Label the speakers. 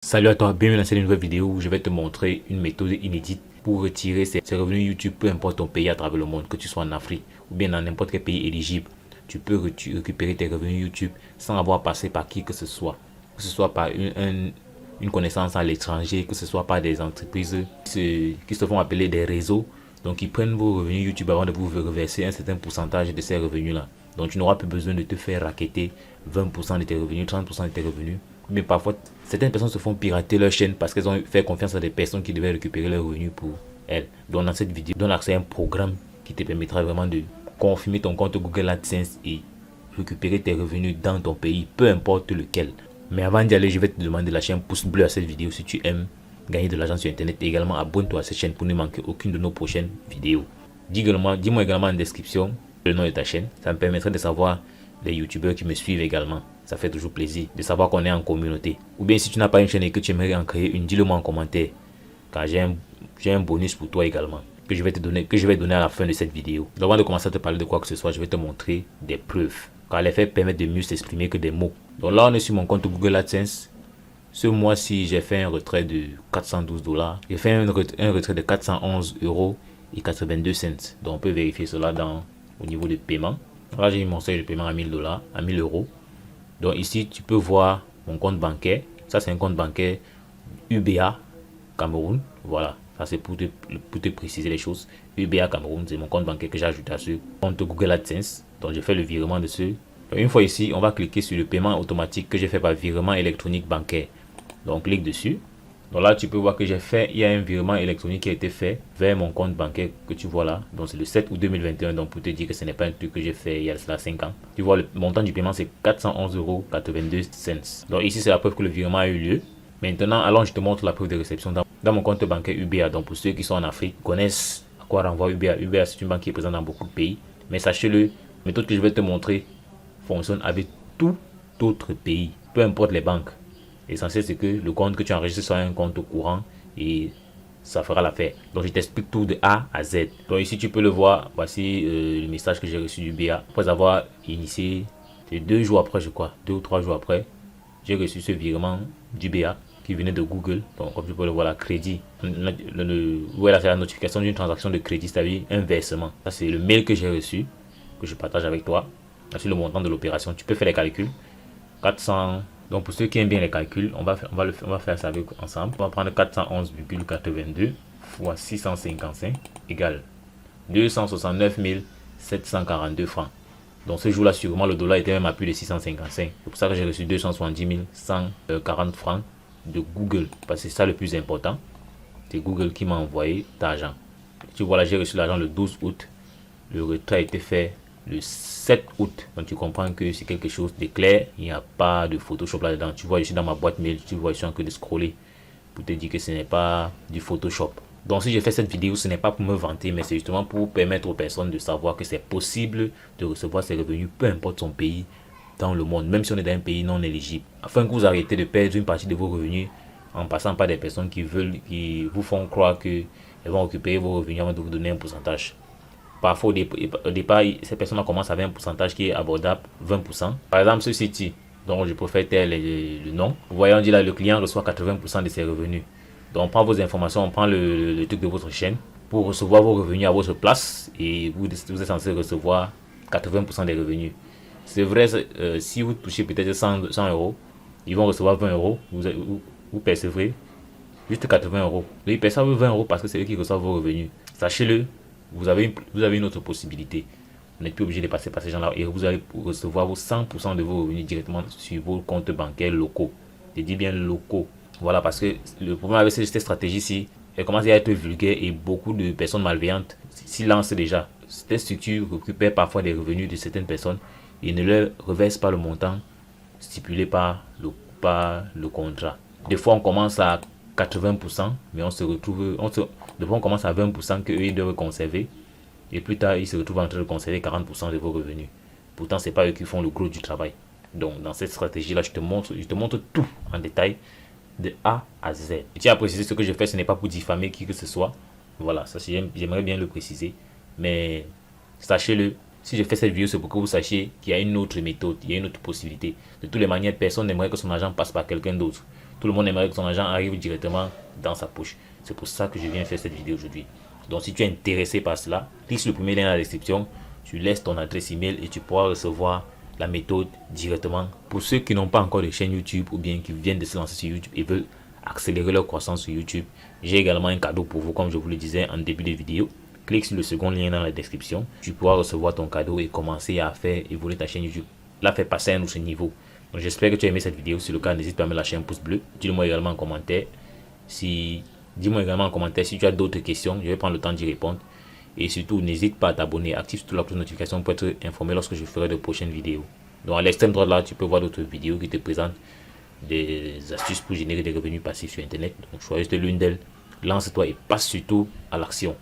Speaker 1: Salut à toi, bienvenue dans cette nouvelle vidéo où je vais te montrer une méthode inédite pour retirer ses revenus YouTube, peu importe ton pays à travers le monde, que tu sois en Afrique ou bien dans n'importe quel pays éligible. Tu peux récupérer tes revenus YouTube sans avoir passé par qui que ce soit par une connaissance à l'étranger, que ce soit par des entreprises qui se font appeler des réseaux. Donc ils prennent vos revenus YouTube avant de vous reverser un certain pourcentage de ces revenus-là. Donc tu n'auras plus besoin de te faire racketter 20% de tes revenus, 30% de tes revenus. Mais parfois, certaines personnes se font pirater leur chaîne parce qu'elles ont fait confiance à des personnes qui devaient récupérer leurs revenus pour elles. Donc dans cette vidéo, donne accès à un programme qui te permettra vraiment de confirmer ton compte Google AdSense et récupérer tes revenus dans ton pays, peu importe lequel. Mais avant d'y aller, je vais te demander la chaîne pouce bleu à cette vidéo si tu aimes gagner de l'argent sur internet. Et également abonne-toi à cette chaîne pour ne manquer aucune de nos prochaines vidéos. Dis-moi également en description le nom de ta chaîne. Ça me permettrait de savoir les youtubeurs qui me suivent également. Ça fait toujours plaisir de savoir qu'on est en communauté. Ou bien si tu n'as pas une chaîne et que tu aimerais en créer une, dis-le moi en commentaire. Car j'ai un bonus pour toi également que je vais donner à la fin de cette vidéo. Donc avant de commencer à te parler de quoi que ce soit, je vais te montrer des preuves. Car les faits permettent de mieux s'exprimer que des mots. Donc là, on est sur mon compte Google AdSense. Ce mois-ci, j'ai fait un retrait de 412 $. J'ai fait un retrait de 411 € et 82 cents. Donc on peut vérifier cela au niveau de paiement. Là, j'ai mis mon seuil de paiement à 1000 $, à 1000 €. Donc ici, tu peux voir mon compte bancaire. Ça, c'est un compte bancaire UBA Cameroun. Voilà, ça c'est pour te préciser les choses. UBA Cameroun, c'est mon compte bancaire que j'ai ajouté à ce compte Google AdSense. Donc j'ai fait le virement de ce. Donc, une fois ici, on va cliquer sur le paiement automatique que j'ai fait par virement électronique bancaire. Donc clique dessus. Donc là, tu peux voir que il y a un virement électronique qui a été fait vers mon compte bancaire que tu vois là. Donc c'est le 7 août 2021. Donc pour te dire que ce n'est pas un truc que j'ai fait il y a cela 5 ans. Tu vois, le montant du paiement c'est 411,82 €. Donc ici, c'est la preuve que le virement a eu lieu. Maintenant, allons, je te montre la preuve de réception dans mon compte bancaire UBA. Donc pour ceux qui sont en Afrique, connaissent à quoi renvoie UBA. UBA, c'est une banque qui est présente dans beaucoup de pays. Mais sachez-le, la méthode que je vais te montrer fonctionne avec tout autre pays, peu importe les banques. L'essentiel, c'est que le compte que tu enregistres soit un compte courant et ça fera l'affaire. Donc, je t'explique tout de A à Z. Donc, ici, tu peux le voir. Voici le message que j'ai reçu du BA. Après avoir initié, c'est 2 jours après, je crois, 2 ou 3 jours après, j'ai reçu ce virement du BA qui venait de Google. Donc, comme tu peux le voir, là, crédit. Voilà, c'est la notification d'une transaction de crédit, c'est-à-dire un versement. Ça, c'est le mail que j'ai reçu, que je partage avec toi. Là, sur le montant de l'opération, tu peux faire les calculs. 400. Donc pour ceux qui aiment bien les calculs, on va faire ça ensemble. On va prendre 411,82 fois 655 égale 269 742 francs. Donc ce jour-là, sûrement le dollar était même à plus de 655. C'est pour ça que j'ai reçu 270 140 francs de Google. Parce que c'est ça le plus important. C'est Google qui m'a envoyé d'argent. Tu vois là, j'ai reçu l'argent le 12 août. Le retrait a été fait le 7 août. Donc tu comprends que c'est quelque chose de clair. Il n'y a pas de Photoshop là-dedans. Tu vois, je suis dans ma boîte mail. Tu vois, je suis en train de scroller pour te dire que ce n'est pas du Photoshop. Donc si j'ai fait cette vidéo, ce n'est pas pour me vanter, mais c'est justement pour permettre aux personnes de savoir que c'est possible de recevoir ces revenus, peu importe son pays dans le monde, même si on est dans un pays non éligible. Afin que vous arrêtez de perdre une partie de vos revenus en passant par des personnes qui vous font croire qu'elles vont récupérer vos revenus avant de vous donner un pourcentage. Parfois, au départ, ces personnes commencent avec un pourcentage qui est abordable, 20%. Par exemple, ce site, dont je préfère taire le nom. Vous voyez, on dit là, le client reçoit 80% de ses revenus. Donc, on prend vos informations, on prend le truc de votre chaîne pour recevoir vos revenus à votre place et vous êtes censé recevoir 80% des revenus. C'est vrai, si vous touchez peut-être 100 €, ils vont recevoir 20 €, vous percevrez juste 80 €. Ils perçoivent 20 € parce que c'est eux qui reçoivent vos revenus. Sachez-le. Vous avez une autre possibilité. Vous n'êtes plus obligé de passer par ces gens-là et vous allez recevoir vos 100% de vos revenus directement sur vos comptes bancaires locaux. Je dis bien locaux. Voilà, parce que le problème avec cette stratégie-ci, elle commence à être vulgaire et beaucoup de personnes malveillantes s'y lancent déjà. Cette structure récupère parfois des revenus de certaines personnes et ne leur reverse pas le montant stipulé par le contrat. Des fois, on commence à 80%, mais on se retrouve, des fois on commence à 20% qu'eux ils doivent conserver, et plus tard ils se retrouvent en train de conserver 40% de vos revenus. Pourtant, c'est pas eux qui font le gros du travail. Donc, dans cette stratégie-là, je te montre tout en détail de A à Z. Je tiens à préciser ce que je fais, ce n'est pas pour diffamer qui que ce soit. Voilà, ça j'aimerais bien le préciser, mais sachez-le. Si je fais cette vidéo, c'est pour que vous sachiez qu'il y a une autre méthode, il y a une autre possibilité. De toutes les manières, personne n'aimerait que son argent passe par quelqu'un d'autre. Tout le monde aimerait que son argent arrive directement dans sa poche. C'est pour ça que je viens faire cette vidéo aujourd'hui. Donc si tu es intéressé par cela, clique sur le premier lien dans la description, tu laisses ton adresse email et tu pourras recevoir la méthode directement. Pour ceux qui n'ont pas encore de chaîne YouTube ou bien qui viennent de se lancer sur YouTube et veulent accélérer leur croissance sur YouTube, j'ai également un cadeau pour vous comme je vous le disais en début de vidéo. Clique sur le second lien dans la description, tu pourras recevoir ton cadeau et commencer à faire évoluer ta chaîne YouTube. Là, faire passer à un autre niveau. Donc j'espère que tu as aimé cette vidéo. Si c'est le cas, n'hésite pas à me lâcher un pouce bleu. Dis-le-moi également en commentaire. Dis-moi également en commentaire si tu as d'autres questions. Je vais prendre le temps d'y répondre. Et surtout, n'hésite pas à t'abonner. Active surtout la cloche de notification pour être informé lorsque je ferai de prochaines vidéos. Donc à l'extrême droite là, tu peux voir d'autres vidéos qui te présentent des astuces pour générer des revenus passifs sur Internet. Donc choisis l'une d'elles. Lance-toi et passe surtout à l'action.